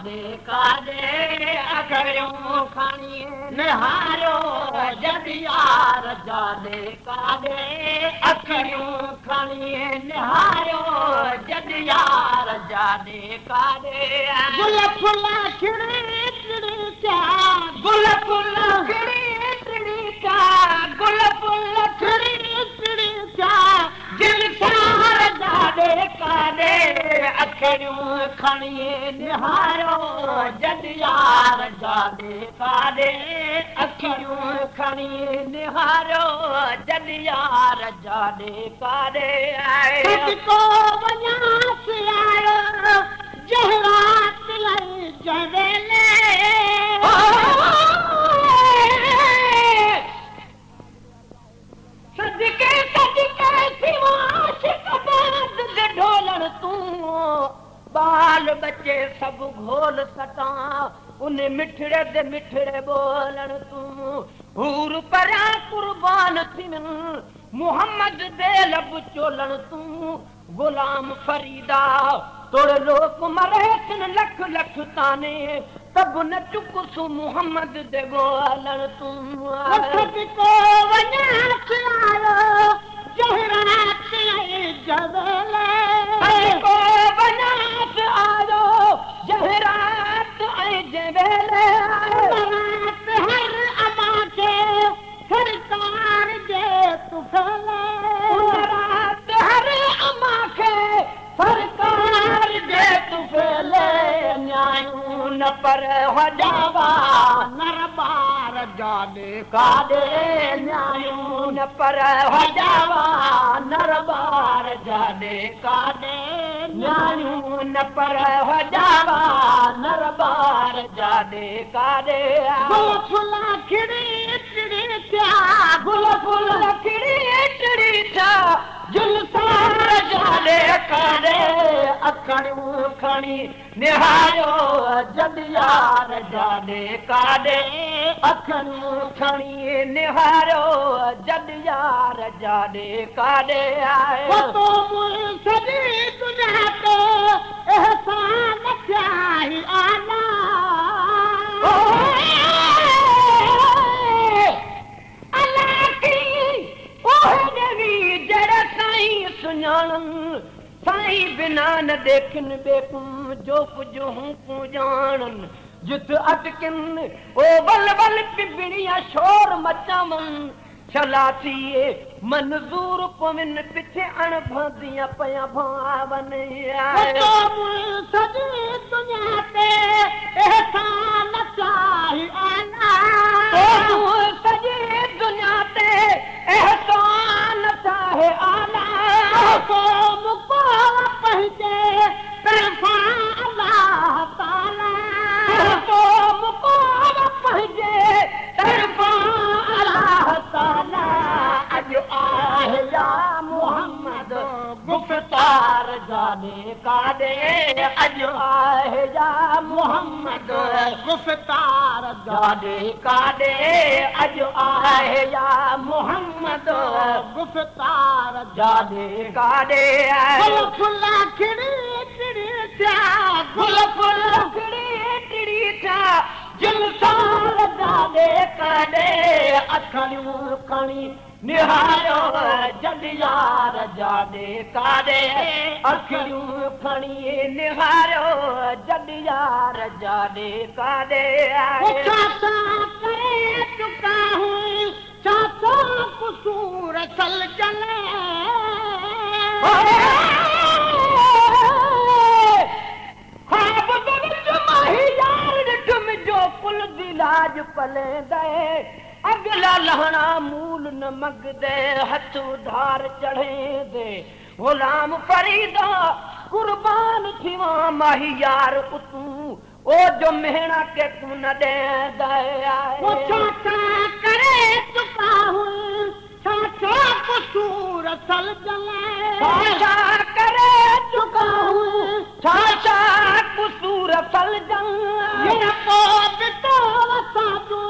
जादे कादे अखड़ियूं खणी निहारियो जद यार जादे कादे अखड़ियूं खणी निहारियो जद यार जादे कादे गुल फुल खिड़ी खिड़ी क्या गुल फुल खिड़ी खिड़ी क्या गुल फुल खिड़ी खिड़ी क्या दिल सार जादे कादे अखड़ियूं खणी निहारियो जद यार जादे कादे अखड़ियूं खणी निहारियो जद यार जादे कादे को वञास आयो जहरात लई जवेले सदके सदके सिवाश कबाद दे ढोलण तूं बाल बच्चे सब घोल सटा उन मिठड़े दे मिठड़े बोलण तूं हूर परा कुर्बान थिन मोहम्मद दे लब चोलण तूं गुलाम फरीदा तोड़ लोक मरे तिन लख लख ताने तब न चुक सु मोहम्मद दे बोलण तूं को वञास आयो जहरात जवेले को वञास आयो जहरात जवेले हर अमा के सरकार जे तुफले रात हर अमा के सरकार जे तुफले न्यायूं न पर हजावा नर बार जादे कादे न्यायूं न पर हजावा नर बार जादे कादे न्यायूं न पर हजावा नर बार जादे कादे गुल फुल खिड़ी खिड़ी क्या गुल फुल खिड़ी खिड़ी क्या जुलसार जादे कादे अखड़ियूं खणी निहारियो जद यार जादे कादे अखड़ियूं खणी निहारियो जद यार जादे कादे आए तो सॼी दुनिया ते एहसान चाही आला अल्लाह की ओहे देवी जड़ साईं सुञाणन साईं बिना न देखन बेकुम जो कुछ हूं को जानन जित अटकिन ओ बल बल पिबड़िया शोर मचावन चलातीए मंजूर पवन पिछे अण भांदियां पया भावन तो सजी दुनिया ते एहसान चाही आना तो सजी दुनिया ते एहसान चाहे आना को मुको पहुंचे तरफा अल्लाह ताला को मुको पहुंचे तरफा अल्लाह ताला अज आहे या मोहम्मद गुफ्तार जाने कादे अज आहे या मोहम्मद गुफ्तार जाने कादे अज आहे या मोहम्मद गुफ्तार जाने कादे गुल फुल खिड़ी खिड़ी था गुल फुल खिड़ी खिड़ी था जुलसार जाने कादे अखड़ियूं खणी निहारियो जद यार जादे कादे अखड़ियूं खणी निहारियो जद यार जादे कादे चाचा करे चुका हूं चाचा कसूर सल चले ख्वाब दे विच माही यार ॾिठ मुंहिंजो कुल दिलाज पले दे अगला लहना मूल न मग दे हथ उधार चढ़े दे गुलाम फरीदा कुर्बान थिवा माही यार उतू ओ जो मेहना के कुन दे दया वो चाचा करे चुका हूं चाचा कसूर सल जले चाचा करे चुका हूं चाचा कसूर सल जले ये को बितो साधु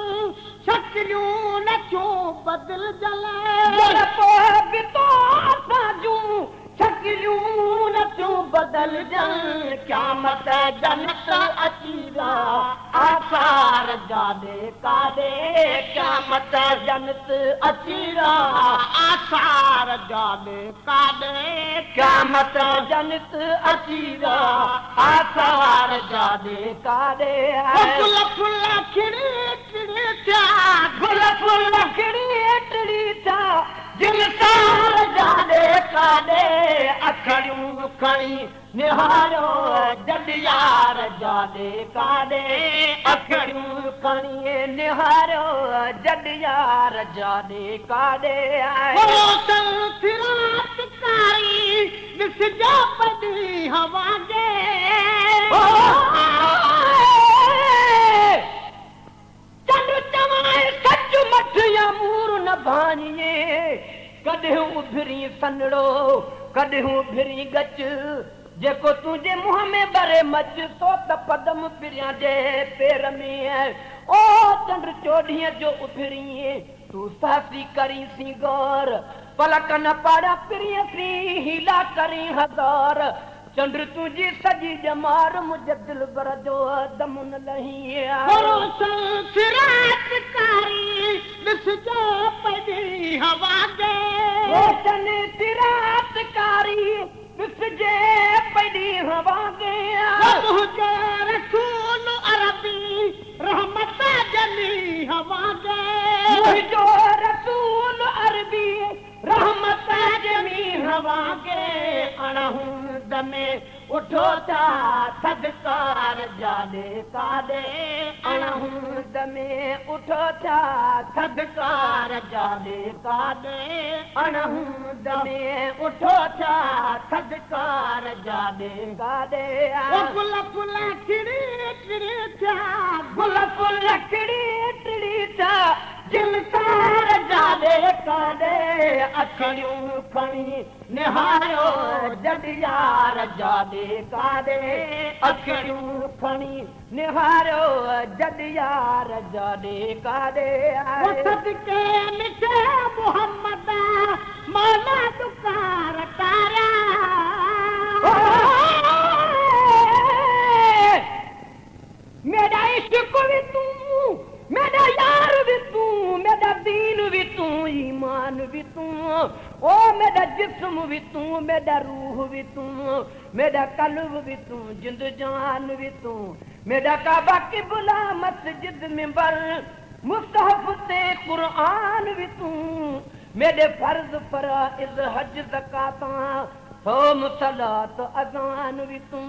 शक्लियूं न क्यों बदल जले ये को बितो साधु शक्लियूं न क्यों बदलजन क़यामत जन्नत अचीरा आसार जाने कादे क़यामत जन्नत अचीरा आसार जाने कादे क़यामत जन्नत अचीरा आसार जाने कादे फुल फुल खिड़ी खिड़ी था फुल फुल खिड़ी खिड़ी था दिल सार जाने कादे अखड़ियूं खणी निहारो जद यार जाने कादे अखड़ियूं खणी निहारो जद यार जाने कादे ॾिसजो पदी हवा दे चंड चवाए सच मठ या मूर न भाणीए कॾहिं उभरी सनड़ो कॾहिं उभरी गच जेको तुंहिंजे मुंहं में भरे मच तो त पदम पिरियां जे पेर में ओ चंड चोॾीअ जो उभरी तूं सासी करीसी गौर पलक न पाड़ा पिरियसी हीला करी हज़ार चंड तुंहिंजी सॼी ॼमार मुंहिंजे दिल भर जो दम न लही ॾिसजो पदी हवा दे रोशन तिरातकारी ॾिसजे पदी हवा दे रसूल अरबी रहमत जली हवा दे मुंहिंजो रसूल अरबी रहमत जमी हवा के अणहुद में उठो था सदकार जाने कादे अणहुद में उठो था सदकार जाने कादे अणहुद में उठो था सदकार जाने कादे गुल फुल खिड़ी खिड़ी था गुल फुल खिड़ी खिड़ी था दिल सार जाने कादे अखड़ियूं खणी निहारो जद यार जाने कादे अखड़ियूं खणी निहारो जद यार जाने कादे सदके मिठे मोहम्मद मौला दुकार तारा मेरा इश्क भी तू मेरा यार भी तू मेरा दीन भी तू ईमान भी तू ओ मेरा जिस्म भी तू मेरा रूह भी तू मेरा कल्ब भी तू जिंद जान भी तू मेरा काबा किबला मस्जिद मिंबर मुस्तहफ ते कुरान भी तू मेरे फर्ज फराइज हज ज़कात सोम सलात अज़ान भी तू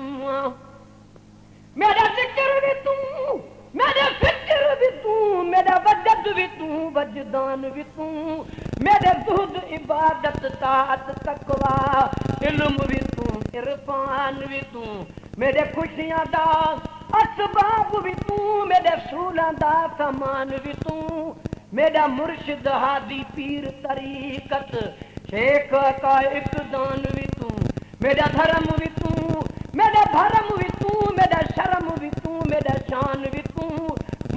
मेरा जिक्र भी तू मेरा फिक्र भी तू मेरा वजद भी तू वजदान भी तू मेरे जुहद इबादत ताअत तकवा इल्म भी तू इरफान भी तू मेरे खुशियां दा असबाब भी तू मेरे सूलां दा सामान भी तू मेरा मुर्शिद हादी पीर तरीकत शेख का इक़दान भी तू मेरा धर्म भी तू मेरा भरम भी तू मेरा शर्म भी तू मेरा शान भी तू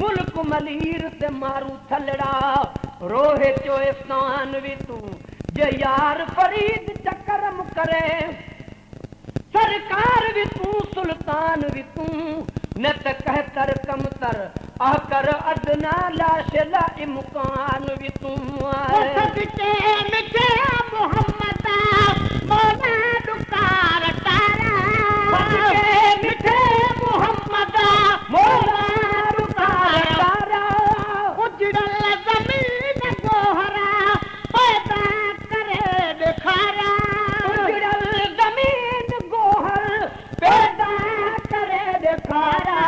मुल्क मलीर से मारू थलड़ा रोहे चो एहसान भी तू जे यार फरीद चकरम करे सरकार भी तू सुल्तान भी तू न त कहतर कमतर आकर अदना लाश ला इमकान भी तू सदके मिठे मोहम्मद मौला दुकार तारा सदके मिठे मोहम्मद मौला दुकार तारा उजड़ल ज़मीन गोहरा पैदा करे दिखारा उजड़ल ज़मीन गोहर पैदा करे दिखारा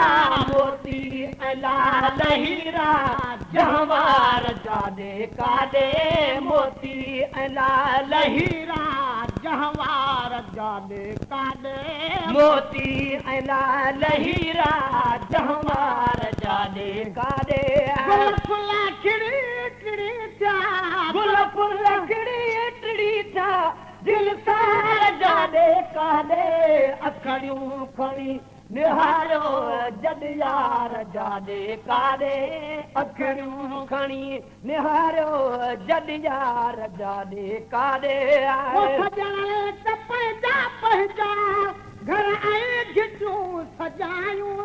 मोती अला लहीरा जहवार जाने कादे मोती अला लहीरा जहवार जाने कादे मोती अला लहीरा जहवार जाने कादे गुल फुल खिड़ी खिड़ी था गुल फुल खिड़ी खिड़ी था दिल सार जाने कादे अखड़ियूं खणी निहारो जद जद यार जादे कादे अखड़ियूं खणी निहारियो जद यार जादे कादे पंहिंजा घर ऐं घिटियूं सजायूं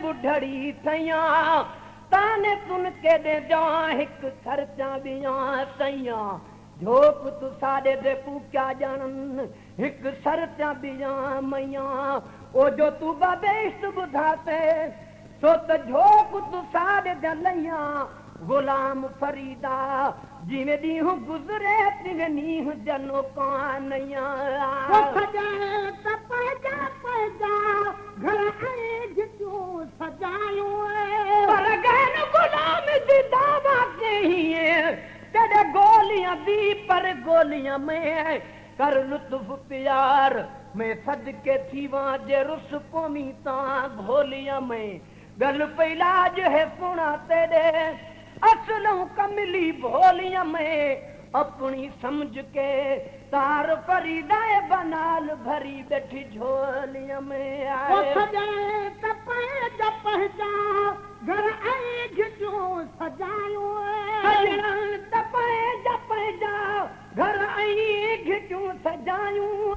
बुढ़ड़ी सैया ताने सुन के दे जा हिक खर्चा बिया सैया झोप तू साडे दे पूक्या जानन हिक सरचा बिया मैया ओ जो तू बाबेश बुधाते सो त झोप तू साडे दे लैया गुलाम फरीदा जिने ॾींहुं गुज़रे तिने नींहुं जनो कानैया घर ऐं घिटियूं सजायूं पर गहन गुलाम दी दावा कहीं तेरे गोलियां दी पर गोलियां में कर लुत्फ प्यार मैं सदके थी वहां जे रुस पोमी ता घोलियां में गल पैलाज है सुना तेरे असलों कमली भोलियां में अपनी समझ के तार फरीदाए बनाल भरी बैठी झोलियां में पंहिंजा घर ऐं घिटियूं सजायूं पंहिंजा घर ऐं घिटियूं सजायूं